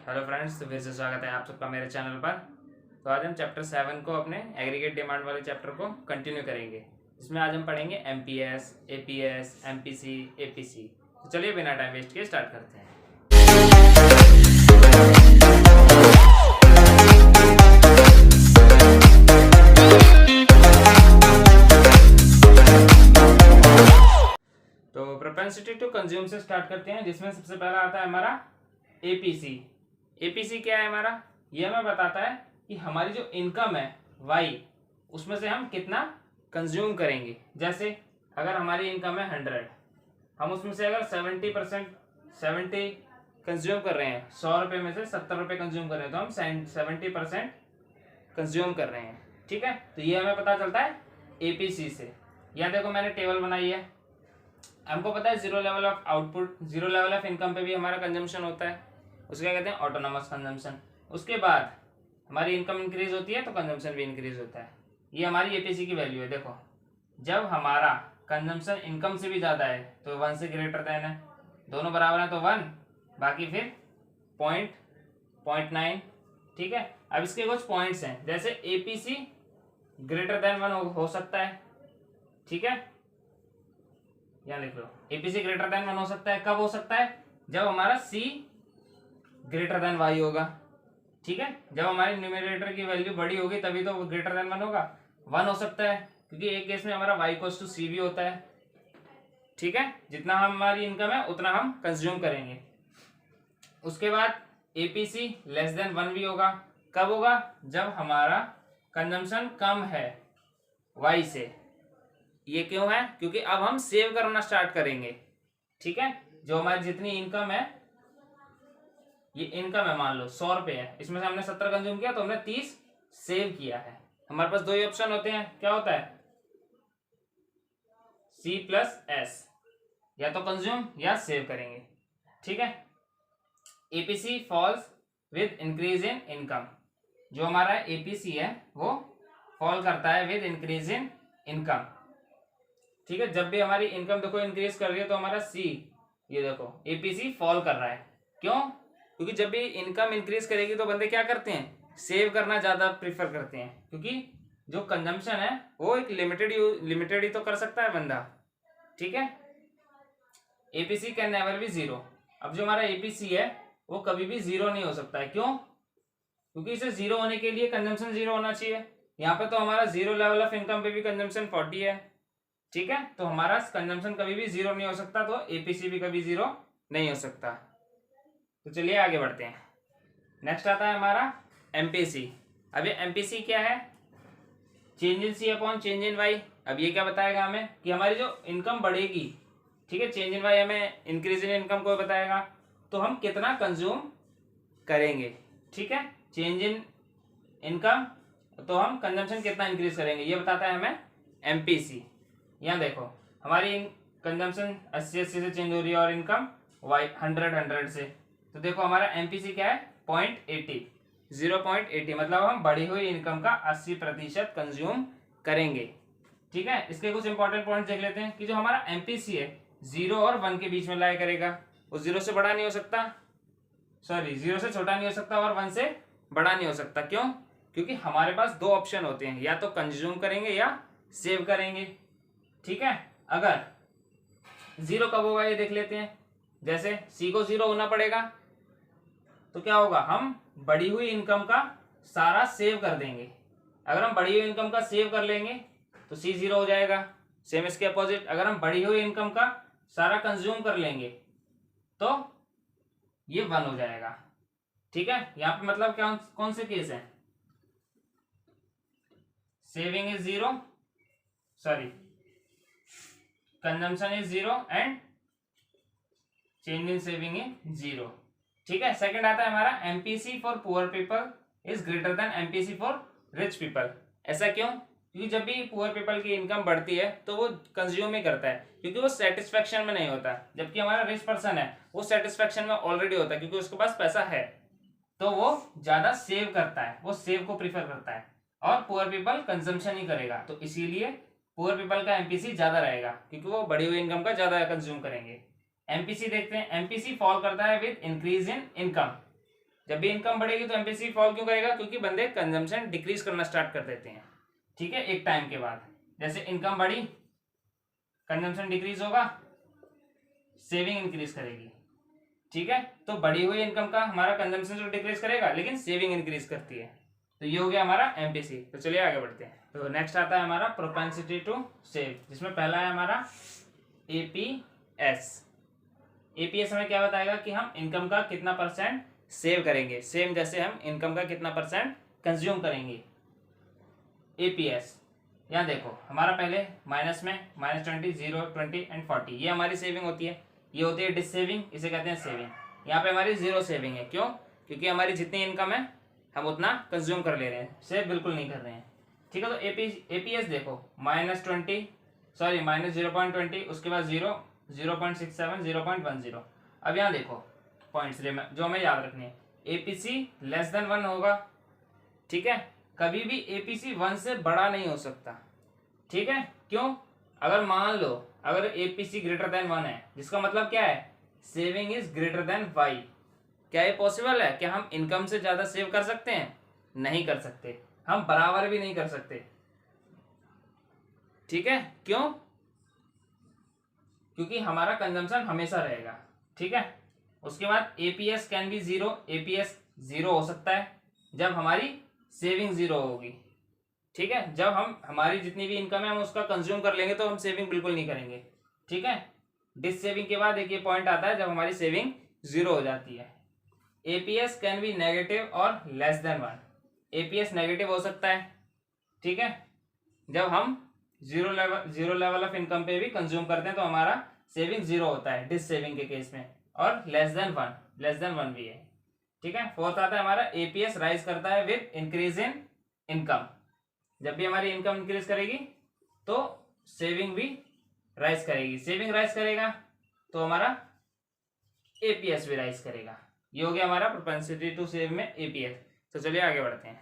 Hello friends, तो फिर से स्वागत है आप सबका मेरे चैनल पर। तो आज हम चैप्टर 7 को अपने एग्रीगेट डिमांड वाले चैप्टर को कंटिन्यू करेंगे। इसमें आज हम पढ़ेंगे एमपीएस, एपीएस, एमपीसी, एपीसी। तो चलिए बिना टाइम वेस्ट किए स्टार्ट करते हैं। तो प्रोपेंसिटी टू कंज्यूम से स्टार्ट करते हैं, जिसमें सबसे पहला आता है हमारा एपीसी। एपीसी क्या है हमारा? ये हमें बताता है कि हमारी जो इनकम है वाई, उसमें से हम कितना कंज्यूम करेंगे। जैसे अगर हमारी इनकम है 100, हम उसमें से अगर 70 कंज्यूम कर रहे हैं, 100 रुपये में से 70 रुपये कंज्यूम कर रहे हैं, तो हम 70% कंज्यूम कर रहे हैं। ठीक है, तो ये हमें पता चलता है एपीसी से। यहाँ देखो मैंने टेबल बनाई है। हमको पता है zero level of output, zero level of income पे भी हमारा कंजम्पशन होता है, उसके क्या कहते हैं, ऑटोनोमस कंजम्पशन। उसके बाद हमारी इनकम इंक्रीज होती है तो कंजम्पशन भी इंक्रीज होता है। ये हमारी एपीसी की वैल्यू है। देखो, जब हमारा कंजम्पशन इनकम से भी ज़्यादा है तो 1 से ग्रेटर देन है, दोनों बराबर है तो 1, बाकी फिर 0.9। ठीक है, अब इसके कुछ पॉइंट्स हैं, जैसे एपीसी ग्रेटर देन 1 हो सकता है। ठीक है, यहाँ लिख लो, एपीसी ग्रेटर देन 1 हो सकता है। कब हो सकता है? जब हमारा सी ग्रेटर देन वाई होगा। ठीक है, जब हमारी न्यूमरेटर की वैल्यू बड़ी होगी तभी तो ग्रेटर देन 1 होगा। 1 हो सकता है क्योंकि एक केस में हमारा वाई इक्वल्स टू सी भी होता है। ठीक है, जितना हमारी इनकम है उतना हम कंज्यूम करेंगे। उसके बाद एपीसी लेस देन 1 भी होगा। कब होगा? जब हमारा कंजम्पशन कम है वाई से। ये क्यों है? क्योंकि अब हम सेव करना स्टार्ट करेंगे। ठीक है, जो हमारी जितनी इनकम है, ये इनकम है, मान लो 100 रुपये है, इसमें से हमने 70 कंज्यूम किया तो हमने 30 सेव किया है। हमारे पास दो ही ऑप्शन होते हैं, क्या होता है, सी प्लस एस, या तो कंज्यूम या सेव करेंगे। ठीक है, APC falls with increase in income. जो हमारा एपीसी है वो फॉल करता है विद इंक्रीज इन इनकम। ठीक है, जब भी हमारी इनकम देखो इंक्रीज कर रही है तो हमारा सी, ये देखो एपीसी फॉल कर रहा है। क्यों? क्योंकि जब भी इनकम इंक्रीज करेगी तो बंदे क्या करते हैं, सेव करना ज्यादा प्रीफर करते हैं, क्योंकि जो कंजम्पशन है वो एक लिमिटेड ही तो कर सकता है बंदा। ठीक है, APC can never be zero. अब जो हमारा एपीसी है वो कभी भी जीरो नहीं हो सकता है। क्यों? क्योंकि इसे जीरो होने के लिए कंजम्पशन जीरो होना चाहिए। यहाँ पे तो हमारा जीरो लेवल ऑफ इनकम पे भी कंजम्पशन 40 है। ठीक है, तो हमारा कंजम्पशन कभी भी जीरो नहीं हो सकता, तो एपीसी भी कभी जीरो नहीं हो सकता। तो चलिए आगे बढ़ते हैं। नेक्स्ट आता है हमारा एमपीसी। अब ये एमपीसी क्या है? Change in C upon change in Y. अब ये क्या बताएगा हमें कि हमारी जो इनकम बढ़ेगी, ठीक है, चेंज इन वाई हमें इंक्रीज इन इनकम को बताएगा, तो हम कितना कंज्यूम करेंगे। ठीक है, चेंज इन इनकम तो हम कंजम्पशन कितना इंक्रीज करेंगे, ये बताता है हमें एमपीसी। यहाँ देखो, हमारी कंजम्पशन 80 से चेंज हो रही है और इनकम 100 से, तो देखो हमारा एमपीसी क्या है, 0.80, मतलब हम बढ़ी हुई इनकम का 80% कंज्यूम करेंगे। ठीक है, इसके कुछ इंपॉर्टेंट पॉइंट देख लेते हैं कि जो हमारा एमपीसी है 0 और 1 के बीच में लाया करेगा। वो 0 से बड़ा नहीं हो सकता, 0 से छोटा नहीं हो सकता और 1 से बड़ा नहीं हो सकता। क्यों? क्योंकि हमारे पास दो ऑप्शन होते हैं, या तो कंज्यूम करेंगे या सेव करेंगे। ठीक है, अगर 0 कब होगा ये देख लेते हैं। जैसे सी को 0 होना पड़ेगा तो क्या होगा, हम बढ़ी हुई इनकम का सारा सेव कर देंगे। अगर हम बढ़ी हुई इनकम का सेव कर लेंगे तो सी 0 हो जाएगा। सेम इसके अपोजिट, अगर हम बढ़ी हुई इनकम का सारा कंज्यूम कर लेंगे तो ये 1 हो जाएगा। ठीक है, यहाँ पे मतलब क्या, कौन से केस है, saving is 0, consumption is 0 and change in saving is 0। ठीक है, सेकंड आता है हमारा MPC for poor people is greater then MPC for rich people. ऐसा क्यों? क्योंकि जब भी पुअर पीपल की इनकम बढ़ती है तो वो कंज्यूम ही करता है, क्योंकि वो सेटिस्फेक्शन में नहीं होता। जबकि हमारा रिच पर्सन है वो सेटिस्फेक्शन में ऑलरेडी होता है, क्योंकि उसके पास पैसा है, तो वो ज्यादा सेव करता है, वो सेव को प्रीफर करता है, और पुअर पीपल कंजम्पशन ही करेगा। तो इसीलिए पुअर पीपल का एमपीसी ज्यादा रहेगा, क्योंकि वो बढ़ी हुई इनकम का ज्यादा कंज्यूम करेंगे। एमपीसी देखते हैं, एमपीसी फॉल करता है विद इंक्रीज इन इनकम। जब भी इनकम बढ़ेगी तो एमपीसी फॉल क्यों करेगा? क्योंकि बंदे कंजम्पशन डिक्रीज करना स्टार्ट कर देते हैं, ठीक है, एक टाइम के बाद। जैसे इनकम बढ़ी, कंजम्पशन डिक्रीज होगा, सेविंग इंक्रीज करेगी, ठीक है। तो बढ़ी हुई इनकम का हमारा कंजम्पशन जो डिक्रीज करेगा, लेकिन सेविंग इंक्रीज करती है। तो ये हो गया हमारा एमपीसी। तो चलिए आगे बढ़ते हैं। तो नेक्स्ट आता है हमारा प्रोपेंसिटी टू सेव, जिसमें पहला है हमारा एपीएस। एपीएस हमें क्या बताएगा कि हम इनकम का कितना परसेंट सेव करेंगे, सेम जैसे हम इनकम का कितना परसेंट कंज्यूम करेंगे। एपीएस यहाँ देखो, हमारा पहले माइनस में -20, 0, 20 एंड 40, ये हमारी सेविंग होती है। ये होती है डिस सेविंग, इसे कहते हैं सेविंग। यहाँ पे हमारी जीरो सेविंग है, क्यों? क्योंकि हमारी जितनी इनकम है हम उतना कंज्यूम कर ले रहे हैं, सेव बिल्कुल नहीं कर रहे हैं, ठीक है। तो एपीएस देखो, -20, सॉरी -0.20, उसके बाद 0, 0.67, 0.10। अब यहाँ देखो पॉइंट्स जो हमें याद रखने हैं। एपीसी लेस देन 1 होगा, ठीक है। कभी भी एपीसी 1 से बड़ा नहीं हो सकता, ठीक है। क्यों? अगर मान लो अगर एपीसी ग्रेटर देन 1 है, जिसका मतलब क्या है? Saving is greater than Y. क्या ये पॉसिबल है? क्या हम इनकम से ज्यादा सेव कर सकते हैं? नहीं कर सकते, हम बराबर भी नहीं कर सकते, ठीक है। क्यों? क्योंकि हमारा कंजम्पशन हमेशा रहेगा, ठीक है। उसके बाद एपीएस कैन बी 0, एपीएस 0 हो सकता है जब हमारी सेविंग 0 होगी, ठीक है। जब हम हमारी जितनी भी इनकम है हम उसका कंज्यूम कर लेंगे तो हम सेविंग बिल्कुल नहीं करेंगे, ठीक है। डिस सेविंग के बाद एक ये पॉइंट आता है जब हमारी सेविंग 0 हो जाती है। एपीएस कैन बी नेगेटिव और लेस देन 1, एपीएस नेगेटिव हो सकता है, ठीक है, जब हम जीरो लेवल ऑफ इनकम पे भी कंज्यूम करते हैं तो हमारा सेविंग 0 होता है डिस सेविंग के केस में, और लेस देन 1 भी है, ठीक है। फोर्थ आता है हमारा एपीएस राइज करता है विद इंक्रीज इन इनकम। जब भी हमारी इनकम इंक्रीज करेगी तो सेविंग भी राइज करेगी, सेविंग राइज करेगा तो हमारा एपीएस भी राइज करेगा। ये हो गया हमारा प्रोपेंसिटी टू सेव में एपीएस। तो चलिए आगे बढ़ते हैं।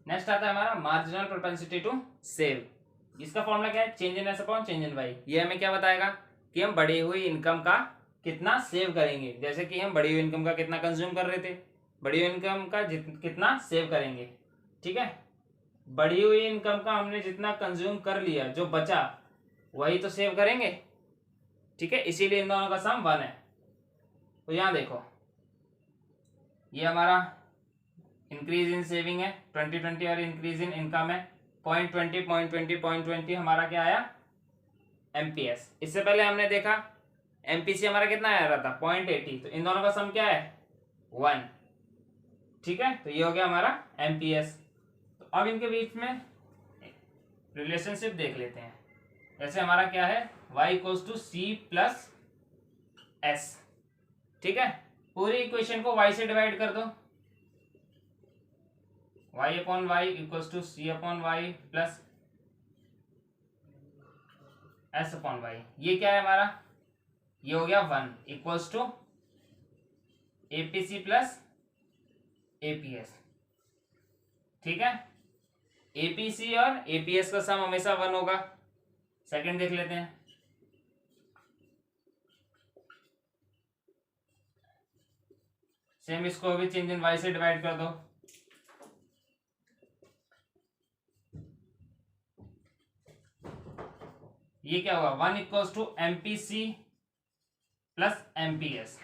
नेक्स्ट आता है हमारा मार्जिनल प्रोपेंसिटी टू सेव। इसका फॉर्मूला क्या है? Change in S upon change in Y. ये हमें क्या बताएगा कि हम बढ़ी हुई इनकम का कितना सेव करेंगे। जैसे कि हम बढ़ी हुई इनकम का कितना कंज्यूम कर रहे थे, बढ़ी हुई इनकम का कितना सेव करेंगे, ठीक है। बढ़ी हुई इनकम का हमने जितना कंज्यूम कर लिया, जो बचा वही तो सेव करेंगे, ठीक है। इसीलिए इन दोनों का सम 1 है। तो यहां देखो, ये हमारा इंक्रीज इन सेविंग है 2020 और इंक्रीज इन इनकम है 0.20 हमारा क्या आया? एमपीएस। इससे पहले हमने देखा एमपीसी हमारा कितना आया रहा था? 0.80। तो इन दोनों का सम क्या है? 1, ठीक है। तो ये हो गया हमारा एमपीएस। तो अब इनके बीच में रिलेशनशिप देख लेते हैं। जैसे हमारा क्या है? y equals to C plus S, ठीक है। पूरी इक्वेशन को y से डिवाइड कर दो, y upon Y equals to C upon Y plus S upon Y. ये क्या है हमारा? ये हो गया 1 equals to APC plus APS, ठीक है। एपीसी और एपीएस का सम हमेशा 1 होगा। सेकंड देख लेते हैं। सेम इसको भी चेंज इन वाई से डिवाइड कर दो, ये क्या होगा? 1 equals to MPC plus MPS.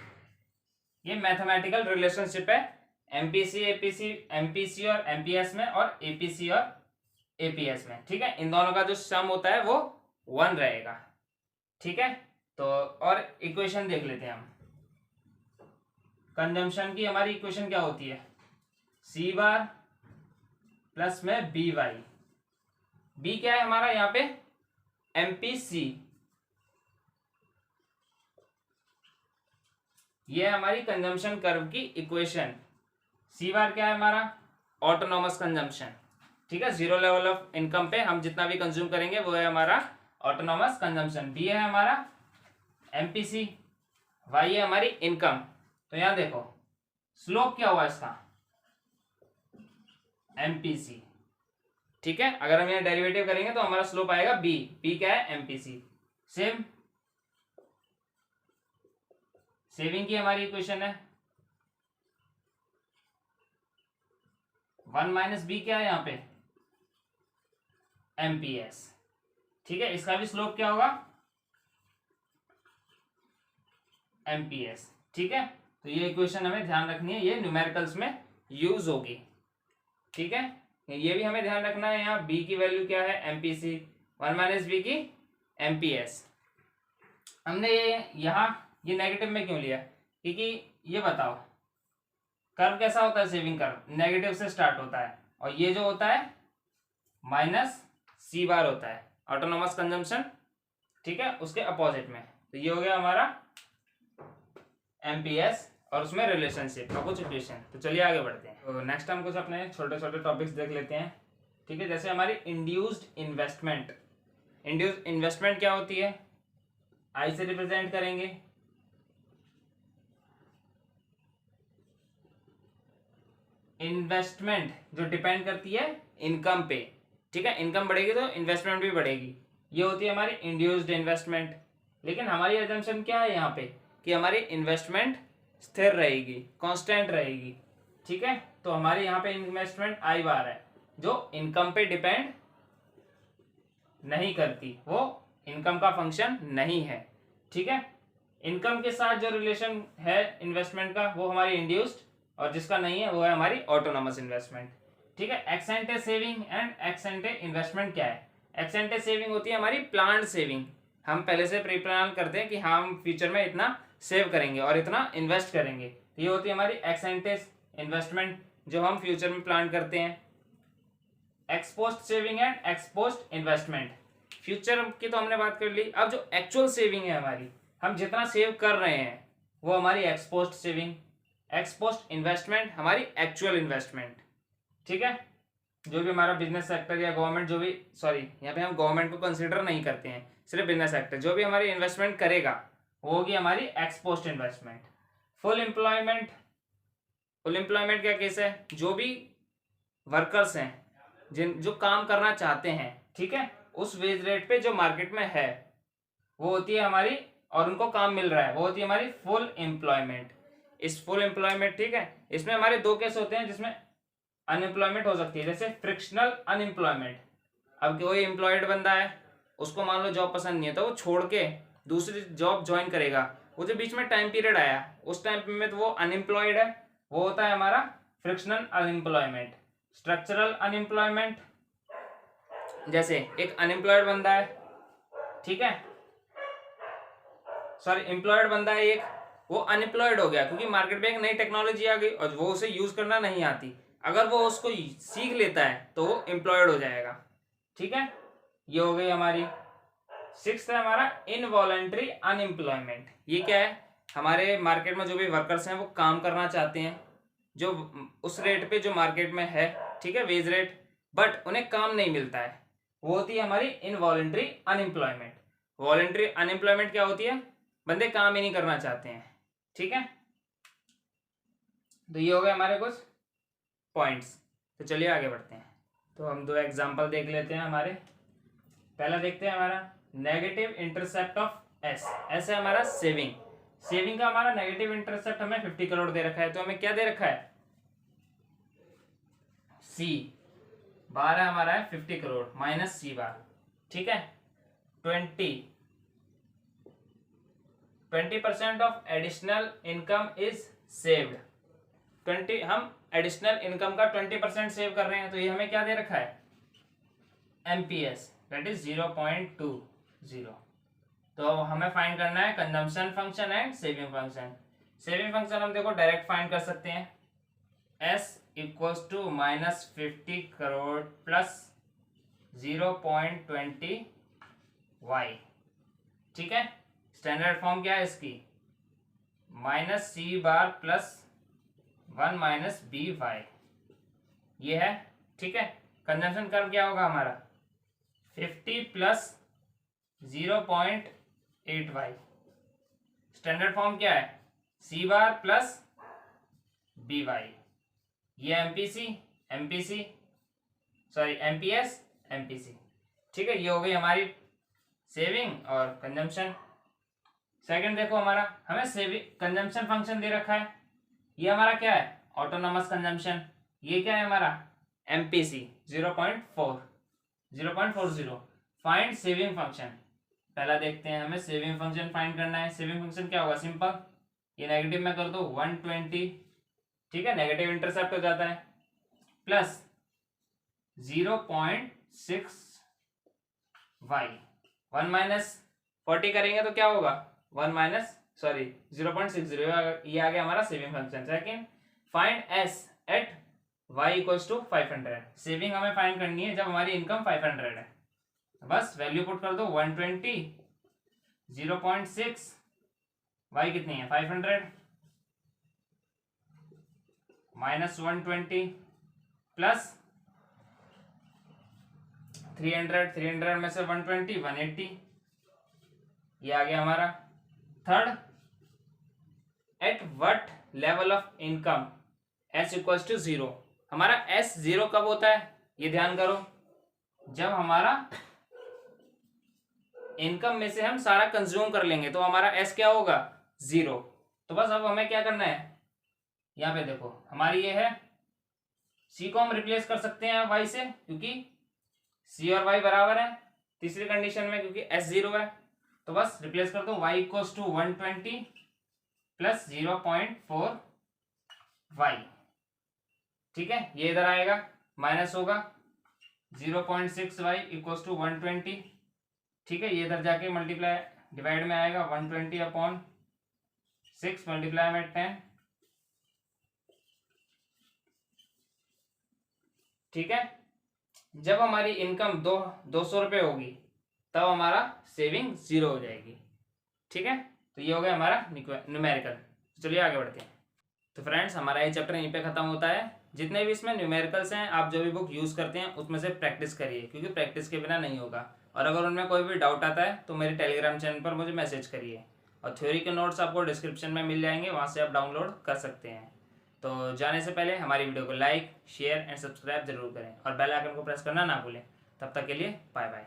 ये मैथमेटिकल रिलेशनशिप है एमपीसी एपीसी, एमपीसी और एमपीएस में, और एपीसी और एपीएस में, ठीक है। इन दोनों का जो सम होता है वो 1 रहेगा, ठीक है। तो और इक्वेशन देख लेते हैं हम। कंजम्पशन की हमारी इक्वेशन क्या होती है? सी बार प्लस में बी वाई। बी क्या है हमारा यहाँ पे? एमपीसी। ये है हमारी कंजम्पशन कर्व की इक्वेशन। सी बार क्या है हमारा? ऑटोनॉमस कंजम्पशन, ठीक है। 0 लेवल ऑफ इनकम पे हम जितना भी कंज्यूम करेंगे वो है हमारा ऑटोनॉमस कंजम्पशन। बी है हमारा एमपीसी, वाई है हमारी इनकम। तो यहां देखो स्लोप क्या हुआ इसका? एमपीसी, ठीक है। अगर हम यहाँ डेरिवेटिव करेंगे तो हमारा स्लोप आएगा बी। बी क्या है? एमपीसी। सेम सेविंग की हमारी इक्वेशन है 1 माइनस बी क्या है यहाँ पे, एमपीएस। ठीक है, इसका भी स्लोप क्या होगा, एमपीएस। ठीक है, तो ये इक्वेशन हमें ध्यान रखनी है, ये न्यूमेरिकल्स में यूज होगी। ठीक है, ये भी हमें ध्यान रखना है, यहाँ बी की वैल्यू क्या है, एमपीसी, 1 माइनस बी की एमपीएस। हमने ये यहाँ ये नेगेटिव में क्यों लिया, क्योंकि ये बताओ कर्व कैसा होता है, सेविंग कर्व नेगेटिव से स्टार्ट होता है, और ये जो होता है माइनस सी बार होता है, ऑटोनोमस कंजम्पशन। ठीक है, उसके अपोजिट में। तो ये हो गया हमारा एमपीएस और उसमें रिलेशनशिप का कुछ इक्वेशन। तो चलिए आगे बढ़ते हैं। तो नेक्स्ट हम कुछ अपने छोटे छोटे टॉपिक्स देख लेते हैं। ठीक है, जैसे हमारी इंड्यूस्ड इन्वेस्टमेंट। इंड्यूस्ड इन्वेस्टमेंट क्या होती है, आई से रिप्रेजेंट करेंगे। इन्वेस्टमेंट जो डिपेंड करती है इनकम पे। ठीक है, इनकम बढ़ेगी तो इन्वेस्टमेंट भी बढ़ेगी, ये होती है हमारी इंड्यूस्ड इन्वेस्टमेंट। लेकिन हमारी एजम्पशन क्या है यहाँ पे कि हमारी इन्वेस्टमेंट स्थिर रहेगी, कांस्टेंट रहेगी। ठीक है, तो हमारे यहाँ पे इन्वेस्टमेंट आई बार है जो इनकम पे डिपेंड नहीं करती, वो इनकम का फंक्शन नहीं है। ठीक है, इनकम के साथ जो रिलेशन है इन्वेस्टमेंट का वो हमारी इंड्यूस्ड, और जिसका नहीं है वो है हमारी ऑटोनोमस इन्वेस्टमेंट। ठीक है, x एंटे saving and x एंटे investment क्या है, एक्स एंटे सेविंग होती है हमारी प्लान्ड सेविंग। हम पहले से प्री प्लान करते हैं कि हम फ्यूचर में इतना सेव करेंगे और इतना इन्वेस्ट करेंगे, तो ये होती है हमारी एक्स एंटे इन्वेस्टमेंट जो हम फ्यूचर में प्लान करते हैं। X post saving and x post investment, future की तो हमने बात कर ली। अब जो एक्चुअल सेविंग है हमारी, हम जितना सेव कर रहे हैं वो हमारी x post saving, x post investment हमारी एक्चुअल इन्वेस्टमेंट। ठीक है, जो भी हमारा बिजनेस सेक्टर या गवर्नमेंट जो भी, सॉरी यहाँ पे हम गवर्नमेंट को कंसिडर नहीं करते हैं, सिर्फ बिजनेस सेक्टर जो भी हमारी इन्वेस्टमेंट करेगा वो होगी हमारी x post investment. Full employment, full employment क्या केस है, जो भी वर्कर्स हैं जो काम करना चाहते हैं, ठीक है, उस वेज रेट पे जो मार्केट में है वो होती है हमारी, और उनको काम मिल रहा है, वो होती है हमारी फुल एम्प्लॉयमेंट। इस फुल एम्प्लॉयमेंट, ठीक है, इसमें हमारे दो केस होते हैं जिसमें अनएम्प्लॉयमेंट हो सकती है, जैसे फ्रिक्शनल अनएम्प्लॉयमेंट। अब कोई एम्प्लॉयड बंदा है, उसको मान लो जॉब पसंद नहीं है तो वो छोड़ के दूसरी जॉब ज्वाइन करेगा, वो जो बीच में टाइम पीरियड आया उस टाइम में तो वो अनएम्प्लॉयड है, वो होता है हमारा फ्रिक्शनल अनएम्प्लॉयमेंट। स्ट्रक्चरल अनएम्प्लॉयमेंट, जैसे एक अनएम्प्लॉयड बंदा है, ठीक है, सॉरी एम्प्लॉयड बंदा है एक, वो अनएम्प्लॉयड हो गया क्योंकि मार्केट में एक नई टेक्नोलॉजी आ गई और वो उसे यूज करना नहीं आती, अगर वो उसको सीख लेता है तो वो एम्प्लॉयड हो जाएगा। ठीक है, ये हो गई हमारी। सिक्स्थ है हमारा इनवॉलंटरी अनएम्प्लॉयमेंट। ये क्या है, हमारे मार्केट में जो भी वर्कर्स हैं वो काम करना चाहते हैं जो उस रेट पे जो मार्केट में है, ठीक है, वेज रेट, बट उन्हें काम नहीं मिलता है, वो होती है हमारी इनवॉलंटरी अनएम्प्लॉयमेंट। वॉलंटरी अनएम्प्लॉयमेंट क्या होती है, बंदे काम ही नहीं करना चाहते हैं। ठीक है, तो ये हो गए हमारे कुछ पॉइंट्स। तो चलिए आगे बढ़ते हैं। तो हम दो एग्जांपल देख लेते हैं हमारे। पहला देखते हैं हमारा negative intercept of S. S है हमारा सेविंग, सेविंग का हमारा नेगेटिव इंटरसेप्ट हमें 50 करोड़ दे रखा है, तो हमें क्या दे रखा है, सी बार है हमारा है 50 करोड़ माइनस सी बार। ठीक है, 20% of additional income is saved. 20 हम एडिशनल इनकम का 20% सेव कर रहे हैं, तो ये हमें क्या दे रखा है, एमपीएस, दैट इज 0.20। तो हमें फाइंड करना है consumption function and saving function. Saving function हम देखो डायरेक्ट फाइंड कर सकते हैं, S equals to -50 crore plus 0.20 Y. ठीक है, स्टैंडर्ड फॉर्म क्या है इसकी, minus C bar plus 1 minus B Y, ये है। ठीक है, कंजम्पशन कर्व क्या होगा हमारा 50 प्लस 0.8 वाई। स्टैंडर्ड फॉर्म क्या है, सी बार प्लस बी वाई, ये MPC MPC sorry MPS MPC. ठीक है, ये हो गई हमारी सेविंग और कंजम्पशन। सेकंड देखो हमारा, हमें सेविंग कंजम्पशन फंक्शन दे रखा है, ये हमारा क्या है, ऑटोनोमस कंजम्पशन। ये क्या है हमारा MPC 0.40. Find saving function. पहला देखते हैं, हमें सेविंग फंक्शन फाइंड करना है। सेविंग फंक्शन क्या होगा, सिंपल, ये नेगेटिव में कर दो 120, ठीक है, नेगेटिव इंटरसेप्ट हो जाता है, प्लस 0.6y, 1 माइनस 40 करेंगे तो क्या होगा 0.60, ये आ गया हमारा saving function. Second, find s at y equals to 500। Saving हमें फाइंड करनी है जब हमारी इनकम 500 है, बस वैल्यू पुट कर दो 120, 0.6, y कितनी है 500, माइनस 120 प्लस 300 में से 120, 180, ये आ गया हमारा। Third, at what level of income s equals to 0। हमारा s 0 कब होता है, ये ध्यान करो, जब हमारा इनकम में से हम सारा कंज्यूम कर लेंगे तो हमारा s क्या होगा 0। तो बस अब हमें क्या करना है, यहाँ पे देखो हमारी ये है c को हम रिप्लेस कर सकते हैं y से, क्योंकि c और y बराबर है तीसरी कंडीशन में, क्योंकि s 0 है। तो बस रिप्लेस कर दो y equals to 120 plus 0.4y, ठीक है, ये इधर आएगा, माइनस होगा 0.6y इक्वल्स टू 120, ठीक है, ये इधर जाके मल्टीप्लाई डिवाइड में आएगा 120 अपॉन 6 मल्टीप्लाई में 10, ठीक है। जब हमारी इनकम 200 रुपये होगी तब हमारा सेविंग 0 हो जाएगी, ठीक है। तो ये हो गया हमारा न्यूमेरिकल। चलिए आगे बढ़ते हैं। तो फ्रेंड्स, हमारा ये चैप्टर यहीं पे खत्म होता है। जितने भी इसमें न्यूमेरिकल्स हैं, आप जो भी बुक यूज़ करते हैं उसमें से प्रैक्टिस करिए, क्योंकि प्रैक्टिस के बिना नहीं होगा। और अगर उनमें कोई भी डाउट आता है तो मेरे टेलीग्राम चैनल पर मुझे मैसेज करिए, और थ्योरी के नोट्स आपको डिस्क्रिप्शन में मिल जाएंगे, वहाँ से आप डाउनलोड कर सकते हैं। तो जाने से पहले हमारी वीडियो को लाइक, शेयर एंड सब्सक्राइब जरूर करें, और बेल आइकन को प्रेस करना ना भूलें। तब तक के लिए बाय बाय।